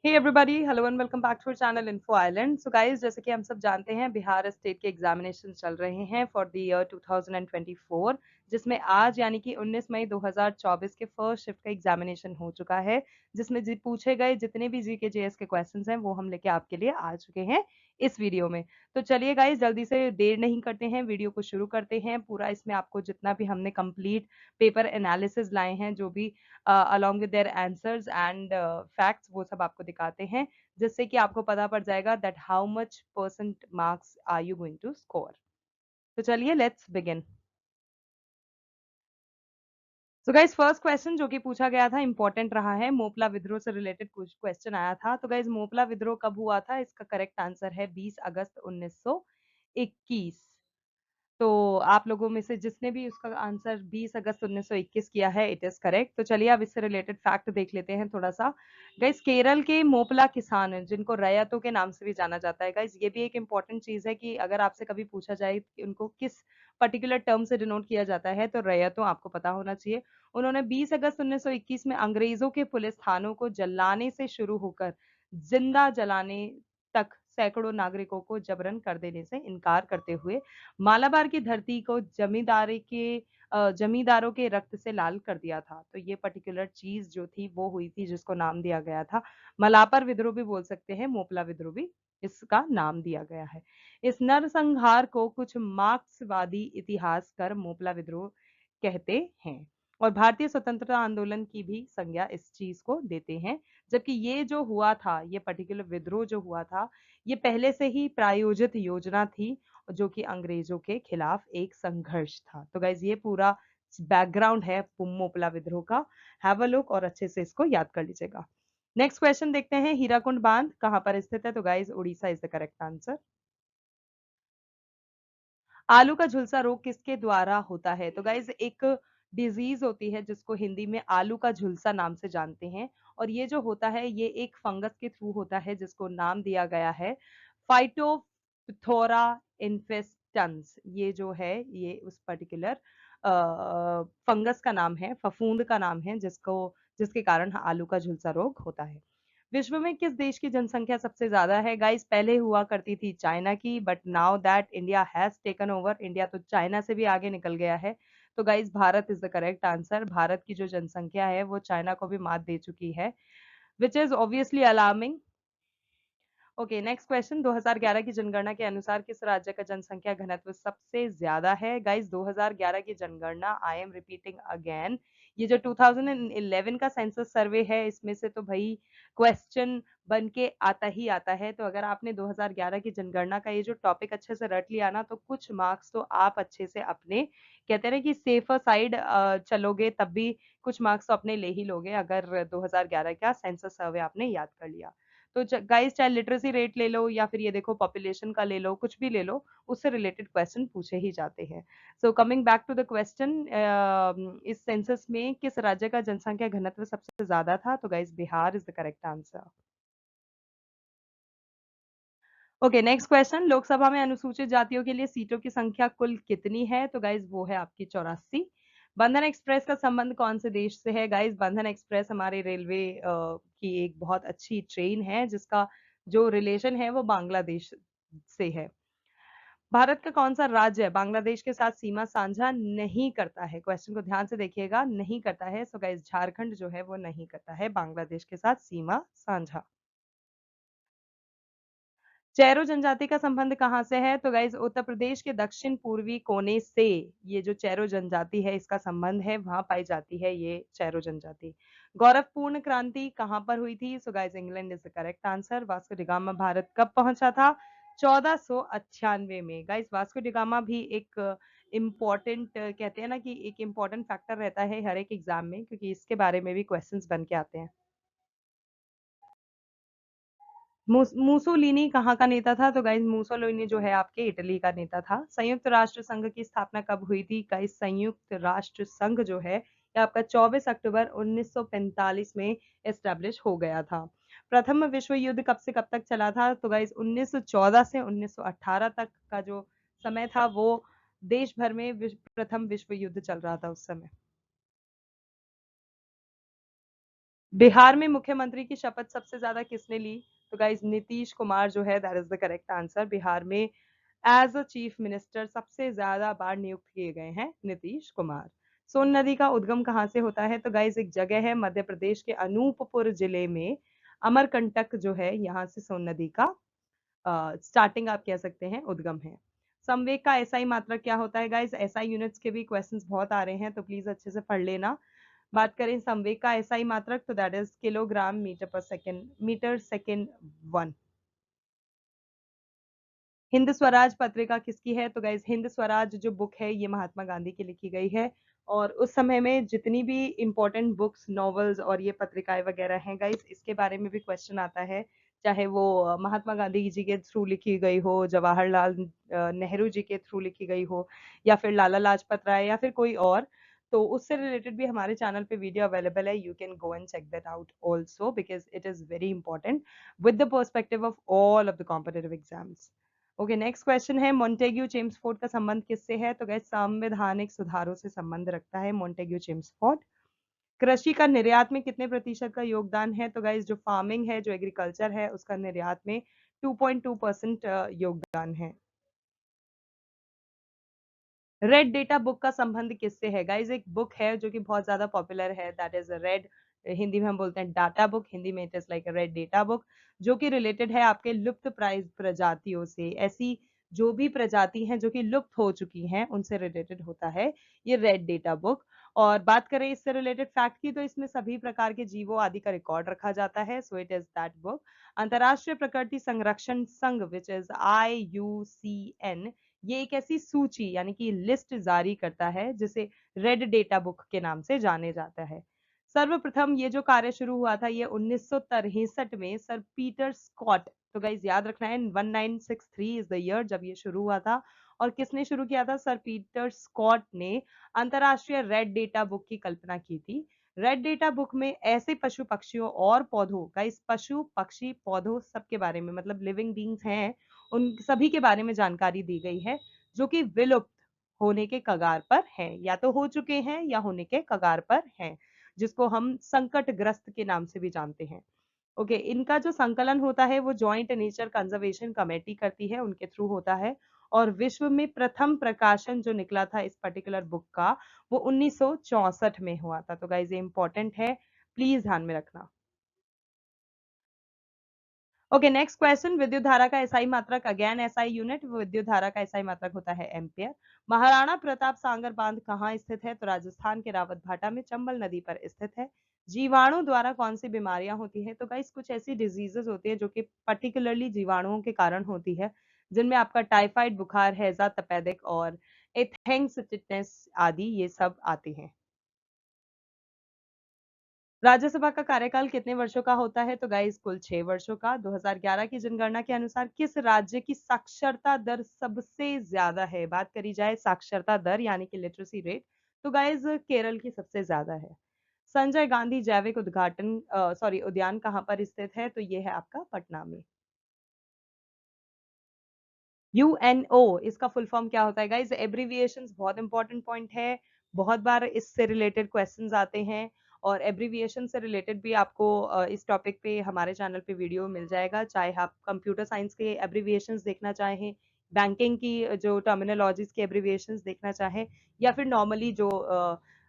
Hey everybody, hello and welcome back to our channel info island. So guys, जैसे कि हम सब जानते हैं, बिहार स्टेट के एग्जामिनेशन चल रहे हैं फॉर द ईयर 2024, जिसमें आज यानी कि 19 मई 2024 के फर्स्ट शिफ्ट का एग्जामिनेशन हो चुका है, जिसमें पूछे गए जितने भी जीके जेएस के क्वेश्चंस हैं वो हम लेके आपके लिए आ चुके हैं इस वीडियो में। तो चलिए गाइस, जल्दी से देर नहीं करते हैं, वीडियो को शुरू करते हैं। पूरा इसमें आपको जितना भी हमने कंप्लीट पेपर एनालिसिस लाए हैं, जो भी along with their answers and facts, वो सब आपको दिखाते हैं, जिससे कि आपको पता पड़ जाएगा that how much percent marks are you going to score। तो चलिए लेट्स बिगिन। तो गाइज, फर्स्ट क्वेश्चन जो कि पूछा गया था इंपॉर्टेंट रहा है, मोपला विद्रोह से रिलेटेड कुछ क्वेश्चन आया था। तो गाइज, मोपला विद्रोह कब हुआ था? इसका करेक्ट आंसर है 20 अगस्त 1921। तो आप लोगों में से जिसने भी उसका आंसर 20 अगस्त 1921 किया है, इट इज करेक्ट। तो चलिए अब इससे रिलेटेड फैक्ट देख लेते हैं थोड़ा सा। गाइस, केरल के मोपला किसान हैं, जिनको रैयतों के नाम से भी जाना जाता है। गाइस, ये भी एक इंपॉर्टेंट चीज है कि अगर आपसे कभी पूछा जाए कि उनको किस पर्टिकुलर टर्म से डिनोट किया जाता है, तो रैयतों आपको पता होना चाहिए। उन्होंने 20 अगस्त 1921 में अंग्रेजों के पुलिस थानों को जलाने से शुरू होकर जिंदा जलाने तक सैकड़ों नागरिकों को जबरन कर देने से इनकार करते हुए मालाबार की धरती को जमींदारों के रक्त से लाल कर दिया था। तो ये पर्टिकुलर चीज जो थी वो हुई थी, जिसको नाम दिया गया था मलापर विद्रोह भी बोल सकते हैं, मोपला विद्रोह भी इसका नाम दिया गया है। इस नरसंहार को कुछ मार्क्सवादी इतिहासकार मोपला विद्रोह कहते हैं और भारतीय स्वतंत्रता आंदोलन की भी संज्ञा इस चीज को देते हैं। जबकि ये जो हुआ था, ये पर्टिकुलर विद्रोह जो हुआ था, ये पहले से ही प्रायोजित योजना थी, जो कि अंग्रेजों के खिलाफ एक संघर्ष था। तो गाइज, ये पूरा बैकग्राउंड है मोपला विद्रोह का। हैव अ लुक और अच्छे से इसको याद कर लीजिएगा। नेक्स्ट क्वेश्चन देखते हैं, हीराकुंड बांध कहां पर स्थित है? तो guys, Orissa is the correct answer. आलू का झुलसा रोग किसके द्वारा होता है? तो गाइज, एक डिजीज होती है जिसको हिंदी में आलू का झुलसा नाम से जानते हैं, और ये जो होता है ये एक फंगस के थ्रू होता है, जिसको नाम दिया गया है फाइटोप्थोरा इन्फेस्टन्स। ये जो है ये उस पर्टिकुलर फंगस का नाम है, फफूंद का नाम है, जिसके कारण आलू का झुलसा रोग होता है। विश्व में किस देश की जनसंख्या सबसे ज्यादा है? गाइस, पहले हुआ करती थी चाइना की, but now that India has taken over, India तो चाइना से भी आगे निकल गया है। तो guys, Bharat is the correct answer. Bharat की जो जनसंख्या है वो चाइना को भी मात दे चुकी है, which is obviously alarming. Okay, next question, 2011 की जनगणना के अनुसार किस राज्य का जनसंख्या घनत्व सबसे ज्यादा है? गाइस, 2011 की जनगणना, आई एम रिपीटिंग अगेन, ये जो 2011 का सेंसस सर्वे है, इसमें से तो भाई क्वेश्चन बन के आता ही आता है। तो अगर आपने 2011 की जनगणना का ये जो टॉपिक अच्छे से रट लिया ना, तो कुछ मार्क्स तो आप अच्छे से अपने, कहते हैं ना कि सेफर साइड चलोगे, तब भी कुछ मार्क्स तो अपने ले ही लोगे, अगर 2011 का सेंसस सर्वे आपने याद कर लिया। तो गाइस, चाहे लिटरेसी रेट ले लो या फिर ये देखो पॉपुलेशन का ले लो, कुछ भी ले लो, उससे रिलेटेड क्वेश्चन पूछे ही जाते हैं। So coming back to the question, इस सेंसस में किस राज्य का जनसंख्या घनत्व सबसे ज्यादा था? तो guys, Bihar is the correct answer. Okay, next question, Lok Sabha में अनुसूचित जातियों के लिए सीटों की संख्या कुल कितनी है? तो गाइज, वो है आपकी 84। बंधन एक्सप्रेस का संबंध कौन से देश से है? गाइज, बंधन एक्सप्रेस हमारे रेलवे की एक बहुत अच्छी ट्रेन है, जिसका जो रिलेशन है वो बांग्लादेश से है। भारत का कौन सा राज्य है बांग्लादेश के साथ सीमा साझा नहीं करता है? क्वेश्चन को ध्यान से देखिएगा, नहीं करता है। सो गाइज, झारखंड जो है वो नहीं करता है बांग्लादेश के साथ सीमा साझा। चैरो जनजाति का संबंध कहाँ से है? तो गाइज, उत्तर प्रदेश के दक्षिण पूर्वी कोने से ये जो चैरो जनजाति है, इसका संबंध है, वहां पाई जाती है ये चैरो जनजाति। गौरवपूर्ण क्रांति कहाँ पर हुई थी? So guys, England is the correct answer. Vasco da Gama Bharat कब पहुंचा था? 1498 में। गाइज, वास्को डिगामा भी एक इम्पॉर्टेंट, कहते हैं ना कि एक इम्पॉर्टेंट फैक्टर रहता है हर एक एग्जाम में, क्योंकि इसके बारे में भी क्वेश्चंस बन के आते हैं। मूसोलिनी कहाँ का नेता था? तो गाइस, मूसोलिनी जो है आपके इटली का नेता था। संयुक्त राष्ट्र संघ की स्थापना कब हुई थी? गाइस, संयुक्त राष्ट्र संघ जो है ये आपका 24 अक्टूबर 1945 में एस्टेब्लिश हो गया था। प्रथम विश्व युद्ध कब से कब तक चला था? तो गाइस, 1914 से 1918 तक का जो समय था, वो देश भर में प्रथम विश्व युद्ध चल रहा था उस समय। बिहार में मुख्यमंत्री की शपथ सबसे ज्यादा किसने ली? तो गाइज नीतीश कुमार जो है, that is the correct answer. Bihar में एज अ चीफ मिनिस्टर सबसे ज्यादा बार नियुक्त किए गए हैं नीतीश कुमार। सोन नदी का उद्गम कहाँ से होता है? तो गाइज एक जगह है मध्य प्रदेश के अनूपपुर जिले में, अमरकंटक जो है, यहाँ से सोन नदी का स्टार्टिंग आप कह सकते हैं, उद्गम है। संवेग का एसआई मात्रक क्या होता है? गाइज एसआई यूनिट्स के भी क्वेश्चंस बहुत आ रहे हैं, तो प्लीज अच्छे से पढ़ लेना। बात करें संवेग का एसआई मात्रक, तो that is kilogram metre per second, metre second one. Hind Swaraj पत्रिका किसकी है? तो गाइज हिंद स्वराज जो बुक है, ये महात्मा गांधी की लिखी गई है। और उस समय में जितनी भी इंपॉर्टेंट बुक्स, नॉवेल्स और ये पत्रिकाएं वगैरह हैं गाइज, इसके बारे में भी क्वेश्चन आता है। चाहे वो महात्मा गांधी जी के थ्रू लिखी गई हो, जवाहरलाल नेहरू जी के थ्रू लिखी गई हो, या फिर लाला लाजपत राय, या फिर कोई और, तो उससे रिलेटेड भी हमारे चैनल पे वीडियो अवेलेबल है। You can go and check that out also, because it is very important with the perspective of all of the competitive exams. Okay, next question है, मॉन्टेग्यू चेम्सफोर्ड का संबंध किससे है? तो गैस संवैधानिक सुधारों से संबंध रखता है मॉन्टेग्यू चेम्सफोर्ड। कृषि का निर्यात में कितने प्रतिशत का योगदान है? तो गाइस जो फार्मिंग है, जो एग्रीकल्चर है, उसका निर्यात में 2.2% योगदान है। रेड डेटा बुक का संबंध किससे है? गाइज एक बुक है जो कि बहुत ज्यादा पॉपुलर है, दैट इज रेड, हिंदी में हम बोलते हैं डाटा बुक, हिंदी में it is like red data book, जो कि रिलेटेड है आपके लुप्त प्राय प्रजातियों से। ऐसी जो भी प्रजाति हैं जो कि लुप्त हो चुकी हैं, उनसे रिलेटेड होता है ये रेड डेटा बुक। और बात करें इससे रिलेटेड फैक्ट की, तो इसमें सभी प्रकार के जीवों आदि का रिकॉर्ड रखा जाता है, so it is that book. अंतरराष्ट्रीय प्रकृति संरक्षण संघ विच इज IUCN, ये एक ऐसी सूची यानी कि लिस्ट जारी करता है जिसे रेड डेटा बुक के नाम से जाने जाता है। सर्वप्रथम ये जो कार्य शुरू हुआ था, ये 1963 में सर पीटर स्कॉट, तो गाइज याद रखना है 1963 इज द ईयर जब ये शुरू हुआ था। और किसने शुरू किया था? सर पीटर स्कॉट ने अंतरराष्ट्रीय रेड डेटा बुक की कल्पना की थी। रेड डेटा बुक में ऐसे पशु पक्षियों और पौधों का, इस पशु पक्षी पौधों सबके बारे में, मतलब लिविंग बींग्स हैं, उन सभी के बारे में जानकारी दी गई है जो कि विलुप्त होने के कगार पर हैं, या तो हो चुके हैं या होने के कगार पर हैं, जिसको हम संकटग्रस्त के नाम से भी जानते हैं। ओके, इनका जो संकलन होता है वो जॉइंट नेचर कंजर्वेशन कमेटी करती है, उनके थ्रू होता है। और विश्व में प्रथम प्रकाशन जो निकला था इस पर्टिकुलर बुक का, वो 1964 में हुआ था। तो गाइज ये इंपॉर्टेंट है, प्लीज ध्यान में रखना। ओके, नेक्स्ट क्वेश्चन, विद्युत धारा का एसआई मात्रक, अगेन एसआई यूनिट, विद्युत धारा का एसआई मात्रक होता है एम्पियर। महाराणा प्रताप सागर बांध कहाँ स्थित है? तो राजस्थान के रावत भाटा में चंबल नदी पर स्थित है। जीवाणु द्वारा कौन सी बीमारियां होती है? तो गाइस कुछ ऐसी डिजीजेस होती है जो कि पर्टिकुलरली जीवाणुओं के कारण होती है, जिनमें आपका टाइफाइड बुखार, हैजा, तपेदिक और एथेंक्स टिटनेस आदि ये सब आते हैं। राज्यसभा का कार्यकाल कितने वर्षों का होता है? तो गाइस कुल 6 वर्षों का। 2011 की जनगणना के अनुसार किस राज्य की साक्षरता दर सबसे ज्यादा है? बात करी जाए साक्षरता दर यानी कि लिटरेसी रेट, तो गाइस केरल की सबसे ज्यादा है। संजय गांधी जैविक उद्यान कहाँ पर स्थित है? तो ये है आपका पटना में। यूएनओ, इसका फुल फॉर्म क्या होता है? गाइज एब्रीविएशंस बहुत इंपॉर्टेंट पॉइंट है, बहुत बार इससे रिलेटेड क्वेश्चंस आते हैं। और एब्रीविएशन से रिलेटेड भी आपको इस टॉपिक पे हमारे चैनल पे वीडियो मिल जाएगा, चाहे आप कंप्यूटर साइंस के एब्रीविएशंस देखना चाहें, बैंकिंग की जो टर्मिनोलॉजीज के एब्रीविएशंस देखना चाहें, या फिर नॉर्मली जो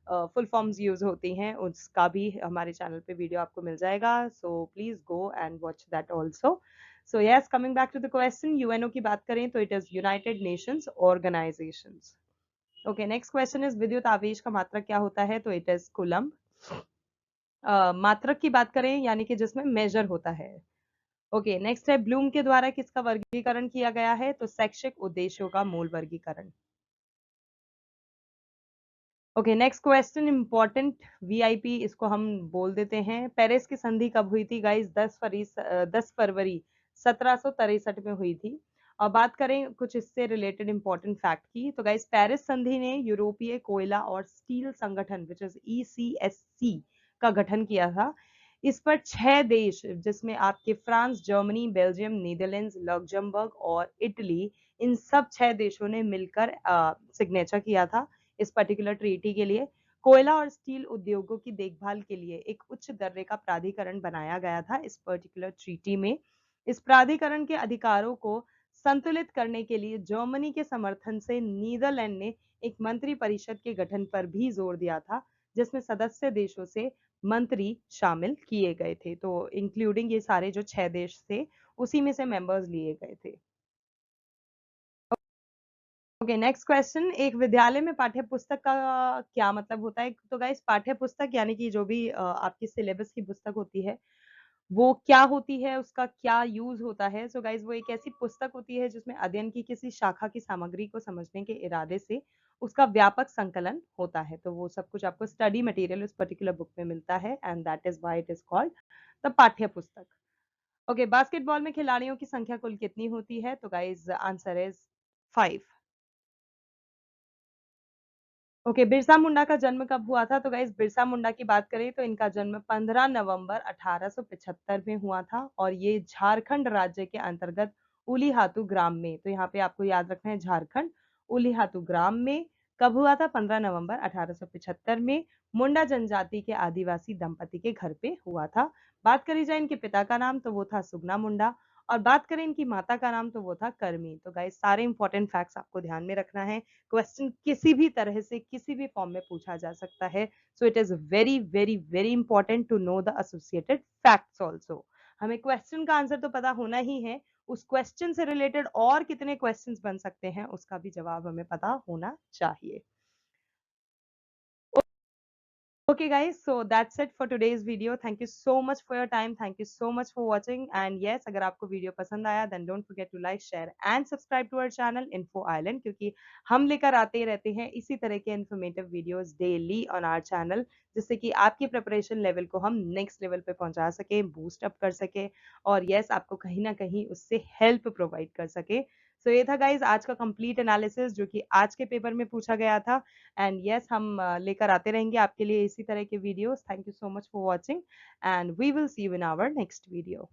फुल फॉर्म्स यूज होती हैं, उसका भी हमारे चैनल पे वीडियो आपको मिल जाएगा। So please go and watch that also. So yes, coming back to the question, UNO की बात करें तो it is United Nations organisations. Okay, next question is विद्युत आवेश का मात्रक क्या होता है? तो इट इज कूलम्ब। मात्रक की बात करें यानी कि जिसमें मेजर होता है। ओके, नेक्स्ट है, ब्लूम के द्वारा किसका वर्गीकरण किया गया है? तो शैक्षिक उद्देश्यों का मूल वर्गीकरण। Okay, next question important, VIP इसको हम बोल देते हैं। पेरिस की संधि कब हुई थी? गाइस 10 फरवरी 1763 में हुई थी। और बात करें कुछ इससे रिलेटेड इंपॉर्टेंट फैक्ट की, तो गाइस पेरिस संधि ने यूरोपीय कोयला और स्टील संगठन विच इज ECSC का गठन किया था। इस पर 6 देश, जिसमें आपके France, Germany, Belgium, Netherlands, Luxembourg और इटली, इन सब 6 देशों ने मिलकर सिग्नेचर किया था इस पर्टिकुलर ट्रीटी के लिए। कोयला और स्टील उद्योगों की देखभाल के लिए एक उच्च दर्जे का प्राधिकरण बनाया गया था इस पर्टिकुलर ट्रीटी में। इस प्राधिकरण के अधिकारों को संतुलित करने के लिए जर्मनी के समर्थन से नीदरलैंड ने एक मंत्री परिषद के गठन पर भी जोर दिया था, जिसमें सदस्य देशों से मंत्री शामिल किए गए थे। तो इंक्लूडिंग ये सारे जो 6 देश थे, उसी में से मेंबर्स लिए गए थे। ओके, नेक्स्ट क्वेश्चन, एक विद्यालय में पाठ्य पुस्तक का क्या मतलब होता है? तो गाइस पाठ्य पुस्तक यानी कि जो भी आपकी सिलेबस की पुस्तक होती है, वो क्या होती है, उसका क्या यूज होता है? सो गाइस वो एक ऐसी पुस्तक होती है जिसमें अध्ययन की किसी शाखा की सामग्री को समझने के इरादे से उसका व्यापक संकलन होता है। तो वो सब कुछ आपको स्टडी मटेरियल उस पर्टिकुलर बुक में मिलता है and that is why it is called the पाठ्य पुस्तक। ओके, बास्केटबॉल में खिलाड़ियों की संख्या कुल कितनी होती है? तो guys answer is 5। Okay, Birsa Munda का जन्म कब हुआ था? तो गाइस बिरसा मुंडा की बात करें तो इनका जन्म 15 नवंबर 1875 में हुआ था और ये झारखंड राज्य के अंतर्गत उलीहातू ग्राम में, तो यहाँ पे आपको याद रखना है झारखंड उलीहातू ग्राम में कब हुआ था? 15 नवंबर 1875 में मुंडा जनजाति के आदिवासी दंपति के घर पे हुआ था। बात करी जाए इनके पिता का नाम तो वो था सुगना मुंडा और बात करें इनकी माता का नाम तो वो था करमी। तो गाइस सारे इंपॉर्टेंट फैक्ट्स आपको ध्यान में रखना है। क्वेश्चन किसी भी तरह से किसी भी फॉर्म में पूछा जा सकता है, so it is very very very important to know the associated facts also. हमें क्वेश्चन का आंसर तो पता होना ही है, उस क्वेश्चन से रिलेटेड और कितने क्वेश्चंस बन सकते हैं उसका भी जवाब हमें पता होना चाहिए। Okay guys, so that's it for today's video. Thank you so much for your time. Thank you so much for watching. And yes, अगर आपको वीडियो पसंद आया then don't forget to like, share and subscribe to our channel Info Island, क्योंकि हम लेकर आते रहते हैं इसी तरह के informative videos daily on our channel, जिससे कि आपकी प्रिपरेशन लेवल को हम नेक्स्ट लेवल पे पहुंचा सके, बूस्ट अप कर सके और यस आपको कहीं ना कहीं उससे हेल्प प्रोवाइड कर सके। सो ये था गाइज आज का कंप्लीट एनालिसिस जो कि आज के पेपर में पूछा गया था एंड यस हम लेकर आते रहेंगे आपके लिए इसी तरह के videos. Thank you so much for watching and we will see you in our next video.